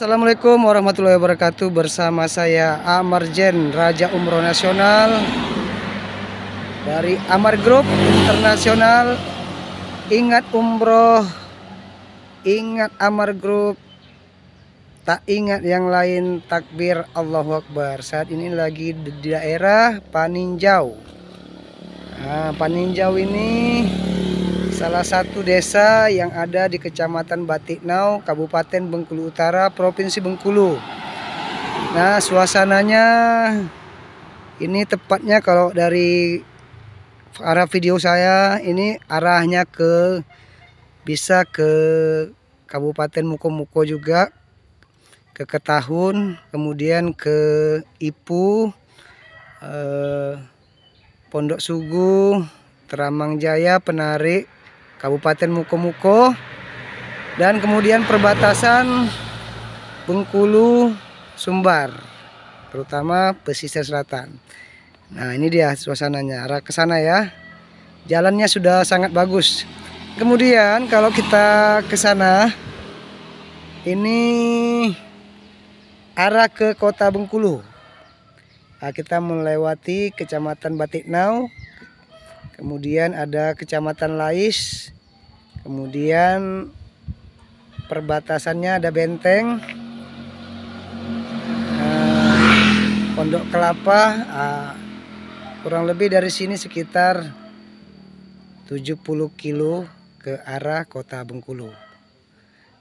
Assalamualaikum warahmatullahi wabarakatuh. Bersama saya Amarjen, Raja Umroh Nasional dari Amar Group Internasional. Ingat umroh, ingat Amar Group, tak ingat yang lain. Takbir Allahu Akbar. Saat ini lagi di daerah Paninjau. Nah, Paninjau ini salah satu desa yang ada di Kecamatan Batiknau, Kabupaten Bengkulu Utara, Provinsi Bengkulu. Nah, suasananya ini tepatnya kalau dari arah video saya ini arahnya bisa ke Kabupaten Mukomuko juga, ke Ketahun, kemudian ke Ipu, Pondok Sugu, Teramang Jaya, Penarik, Kabupaten Mukomuko, dan kemudian perbatasan Bengkulu Sumbar, terutama pesisir selatan. Nah, ini dia suasananya, arah ke sana ya. Jalannya sudah sangat bagus. Kemudian kalau kita ke sana, ini arah ke Kota Bengkulu. Nah, kita melewati Kecamatan Batiknau, kemudian ada Kecamatan Lais, kemudian perbatasannya ada Benteng, Pondok Kelapa. Kurang lebih dari sini sekitar 70 kilo ke arah Kota Bengkulu.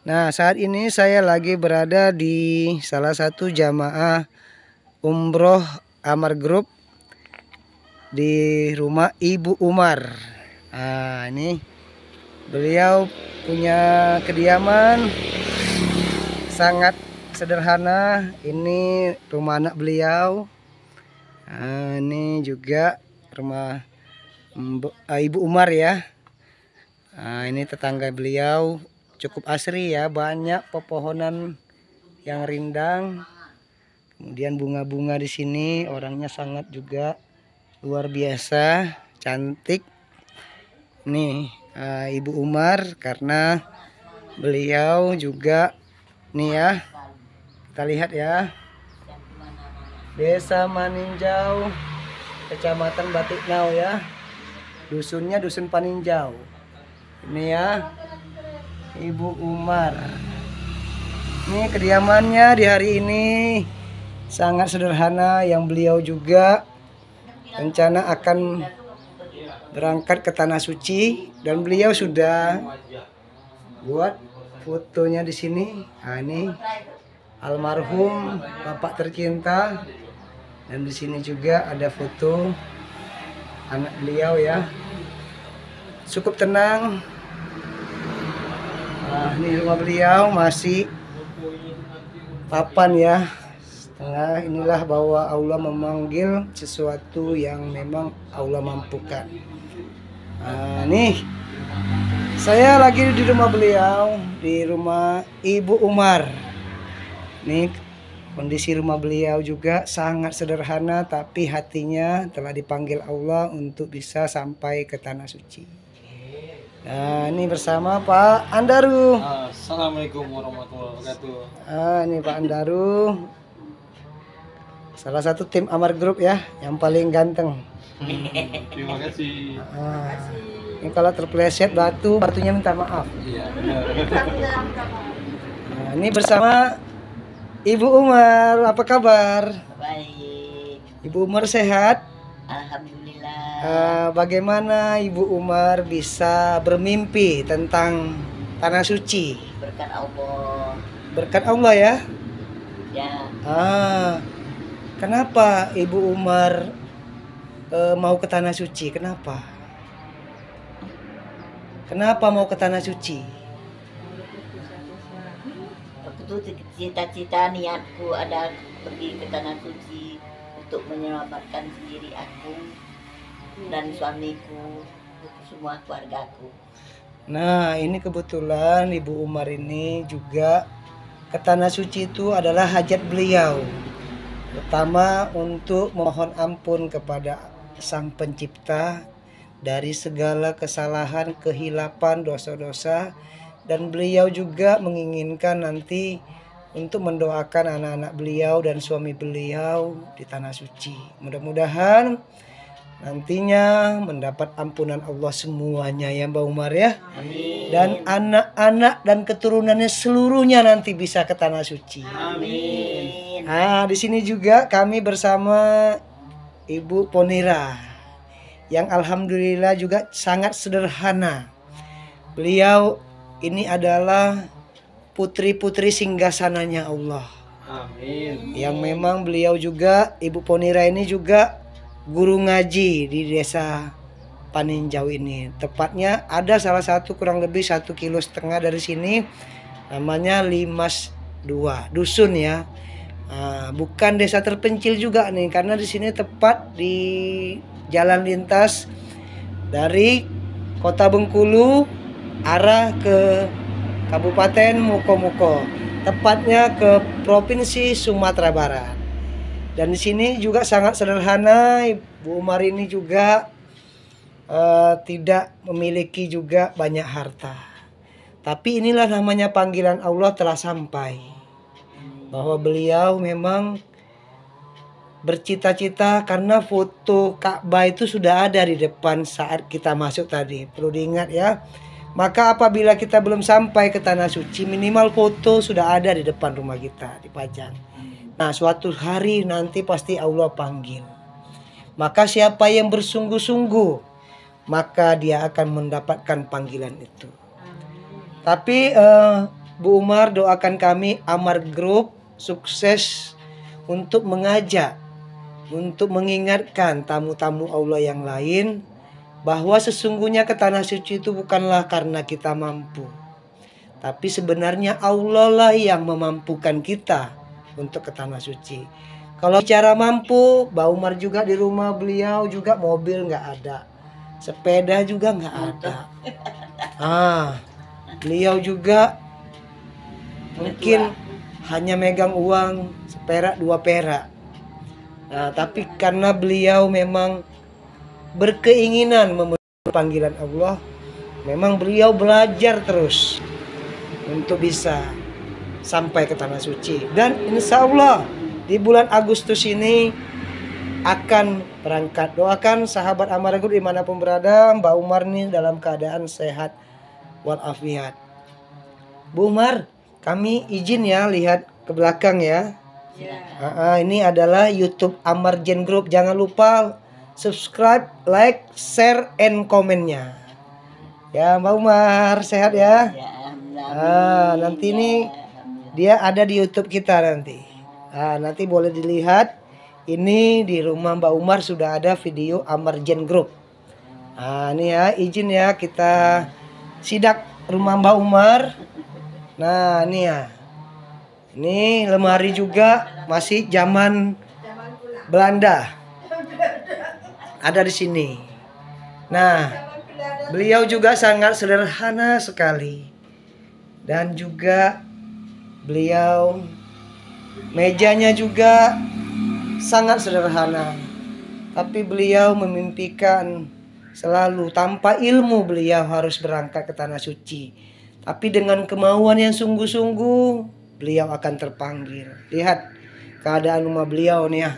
Nah, saat ini saya lagi berada di salah satu jamaah umroh Amar Group di rumah Ibu Umar. Nah, ini beliau punya kediaman sangat sederhana. Ini rumah anak beliau. Nah, ini juga rumah Ibu Umar ya. Nah, ini tetangga beliau cukup asri ya, banyak pepohonan yang rindang. Kemudian bunga-bunga di sini, orangnya sangat juga luar biasa, cantik. Nih, Ibu Umar, karena beliau juga nih ya, kita lihat ya, Desa Paninjau, Kecamatan Batiknau ya, dusunnya Dusun Paninjau. Ini ya, Ibu Umar. Ini kediamannya di hari ini sangat sederhana, yang beliau juga rencana akan berangkat ke Tanah Suci, dan beliau sudah buat fotonya di sini. Nah, ini almarhum bapak tercinta, dan di sini juga ada foto anak beliau ya. Cukup tenang. Nah, ini rumah beliau masih papan ya. Nah, inilah bahwa Allah memanggil sesuatu yang memang Allah mampukan. Nah, nih saya lagi di rumah beliau, di rumah Ibu Umar. Nih kondisi rumah beliau juga sangat sederhana, tapi hatinya telah dipanggil Allah untuk bisa sampai ke Tanah Suci. Nah, ini bersama Pak Andaru. Assalamualaikum warahmatullahi wabarakatuh. Ini Pak Andaru, salah satu tim Amar Group ya, yang paling ganteng. Terima kasih. Ini kalau terpleset batunya minta maaf. Iya, benar. Nah, ini bersama Ibu Umar, apa kabar? Baik, Ibu Umar sehat? alhamdulillah. Bagaimana Ibu Umar bisa bermimpi tentang Tanah Suci? Berkat Allah. Berkat Allah ya. Ya, Kenapa Ibu Umar mau ke Tanah Suci? Kenapa? Kenapa mau ke Tanah Suci? aku tuh cita-cita niatku ada pergi ke Tanah Suci untuk menyelamatkan sendiri aku dan suamiku, semua keluargaku. Nah, ini kebetulan Ibu Umar ini juga ke Tanah Suci itu adalah hajat beliau. Pertama, untuk memohon ampun kepada Sang Pencipta dari segala kesalahan, kehilapan, dosa-dosa, dan beliau juga menginginkan nanti untuk mendoakan anak-anak beliau dan suami beliau di tanah suci. Mudah-mudahan nantinya mendapat ampunan Allah semuanya ya Mbak Umar ya. Amin. Dan anak-anak dan keturunannya seluruhnya nanti bisa ke tanah suci. Amin. Nah, di sini juga kami bersama Ibu Ponira yang alhamdulillah juga sangat sederhana. Beliau ini adalah putri-putri singgasananya Allah. Amin. Yang memang beliau juga, Ibu Ponira ini juga guru ngaji di desa Paninjau ini. Tepatnya ada salah satu kurang lebih 1,5 kilo dari sini, namanya Limas 2 dusun ya. Bukan desa terpencil juga nih, karena di sini tepat di jalan lintas dari Kota Bengkulu arah ke Kabupaten Mukomuko, tepatnya ke Provinsi Sumatera Barat. Dan di sini juga sangat sederhana. Ibu Umar ini juga tidak memiliki juga banyak harta. Tapi inilah namanya panggilan Allah telah sampai. Bahwa beliau memang bercita-cita karena foto Ka'bah itu sudah ada di depan saat kita masuk tadi. Perlu diingat ya. Maka apabila kita belum sampai ke tanah suci, minimal foto sudah ada di depan rumah kita dipajang. Nah, suatu hari nanti pasti Allah panggil. Maka siapa yang bersungguh-sungguh, maka dia akan mendapatkan panggilan itu. Tapi Bu Umar doakan kami Amar Group sukses untuk mengajak, untuk mengingatkan tamu-tamu Allah yang lain bahwa sesungguhnya ke tanah suci itu bukanlah karena kita mampu, tapi sebenarnya Allah lah yang memampukan kita untuk ke tanah suci. Kalau bicara mampu, Mbak Umar juga di rumah beliau juga mobil nggak ada, sepeda juga nggak ada. Beliau juga mungkin hanya megang uang seperak 2 perak. Nah, tapi karena beliau memang berkeinginan memenuhi panggilan Allah, memang beliau belajar terus untuk bisa sampai ke tanah suci. Dan insya Allah di bulan Agustus ini akan berangkat. Doakan sahabat Amar Group dimanapun berada, Mbak Umar nih dalam keadaan sehat walafiat. Bu Umar, kami izin ya lihat ke belakang ya. Ini adalah YouTube Amar Jen Group. Jangan lupa subscribe, like, share, and komennya. Ya Mbak Umar, sehat ya. Nanti ini dia ada di YouTube kita nanti. Nanti boleh dilihat. Ini di rumah Mbak Umar sudah ada video Amar Jen Group. Ini ya, izin ya kita sidak rumah Mbak Umar. Nah, ini ya. Ini lemari juga masih zaman Belanda. Ada di sini. Nah, beliau juga sangat sederhana sekali. Dan juga beliau mejanya juga sangat sederhana. Tapi beliau memimpikan selalu tanpa ilmu beliau harus berangkat ke tanah suci. Tapi dengan kemauan yang sungguh-sungguh beliau akan terpanggil. Lihat keadaan rumah beliau nih ya.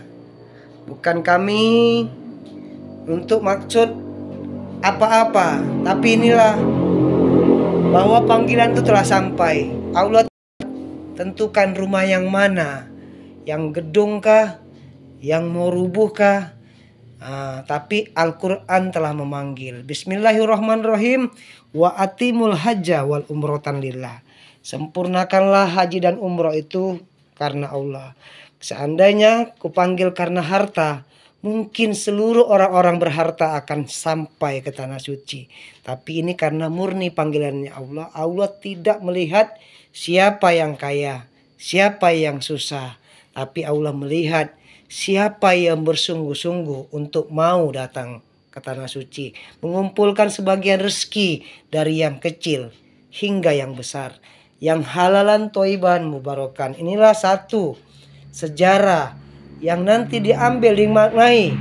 Bukan kami untuk maksud apa-apa, tapi inilah bahwa panggilan itu telah sampai. Allah tentukan rumah yang mana, yang gedung kah, yang mau rubuh kah. Tapi Al-Quran telah memanggil. Bismillahirrahmanirrahim. Wa atimul hajja wal umrotan lillah. Sempurnakanlah haji dan umroh itu karena Allah. Seandainya kupanggil karena harta, mungkin seluruh orang-orang berharta akan sampai ke tanah suci. Tapi ini karena murni panggilannya Allah. Allah tidak melihat siapa yang kaya, siapa yang susah. Tapi Allah melihat siapa yang bersungguh-sungguh untuk mau datang ke tanah suci. Mengumpulkan sebagian rezeki dari yang kecil hingga yang besar. Yang halalan toiban mubarakan. Inilah satu sejarah yang nanti diambil dimaknai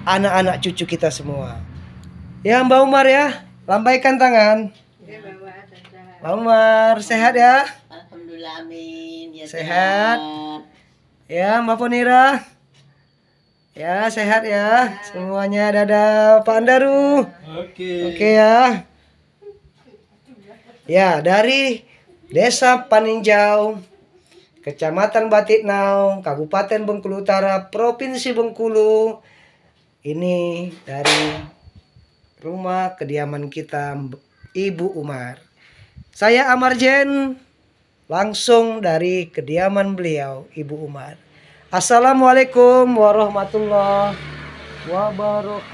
anak-anak cucu kita semua. Ya Mbak Umar ya, lambaikan tangan. Mbak Umar sehat ya. Alhamdulillah, amin. Ya Sehat. Ya, Mbak Ponira. Ya, sehat ya. Semuanya. Dadah, Pak Andaru. Oke. Oke ya. Ya, dari Desa Paninjau, Kecamatan Batiknau, Kabupaten Bengkulu Utara, Provinsi Bengkulu. Ini dari rumah kediaman kita, Ibu Umar. Saya Amarjen, langsung dari kediaman beliau, Ibu Umar. Assalamualaikum warahmatullahi wabarakatuh.